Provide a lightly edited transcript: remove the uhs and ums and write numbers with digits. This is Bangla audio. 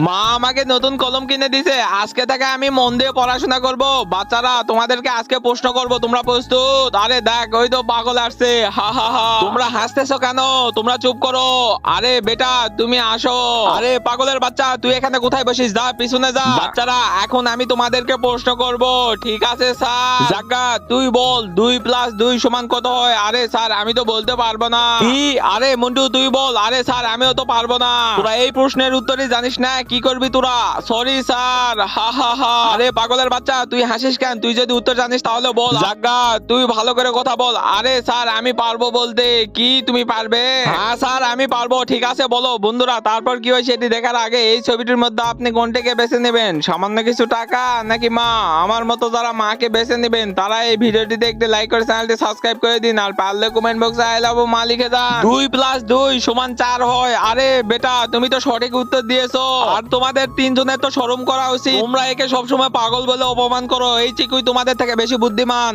মা আমাকে নতুন কলম কিনে দিছে, আজকে থেকে আমি মন দিয়ে পড়াশোনা করব। বাচ্চারা তোমাদেরকে আজকে প্রশ্ন করব, তোমরা প্রস্তুত? আরে দেখ ওই তো পাগল আসছে, হা হা হা। তোমরা হাসতেছো কেন? তোমরা চুপ করো। আরে বেটা তুমি আসো। আরে পাগলের বাচ্চা তুই এখানে কোথায় বসিস? যা পিছনে যা। বাচ্চারা এখন আমি তোমাদেরকে প্রশ্ন করব, ঠিক আছে স্যার? জাগা তুই বল 2+2 সমান কত হয়? আরে স্যার আমি তো বলতে পারবো না। কি? আরে মন্টু তুই বল। আরে স্যার আমিও তো পারবো না। তোরা এই প্রশ্নের উত্তরই জানিস না, কি করবি তোরা? সরি স্যার, হা হা হা। আরে পাগলের বাচ্চা তুই হাসিস কেন? তুই যদি উত্তর জানিস তাহলে বল। জাগা তুই ভালো করে কথা বল। আরে স্যার আমি পারবো বলতে। কি তুমি পারবে? হ্যাঁ স্যার আমি পারবো। ঠিক আছে বলো। বন্ধুরা তারপর কি হয় সেটি দেখার আগে এই ছবিটির মধ্যে আপনি কোনটাকে বেছে নেবেন? সামান্য কিছু টাকা নাকি মা? আমার মতো যারা মাকে বেছে নেবেন তারা এই ভিডিওটি দেখতে লাইক করে চ্যানেলটি সাবস্ক্রাইব করে দিন, আর পারলে কমেন্ট বক্সে আই লাভ মা লিখে যান। 2+2 সমান 4 হয়। আরে বেটা তুমি তো সঠিক উত্তর দিয়েছো। আর তোমাদের তিনজনের তো শরম করা উচিত। তোমরা একে সবসময় পাগল বলে অপমান করো। এই চিকুই তোমাদের থেকে বেশি বুদ্ধিমান।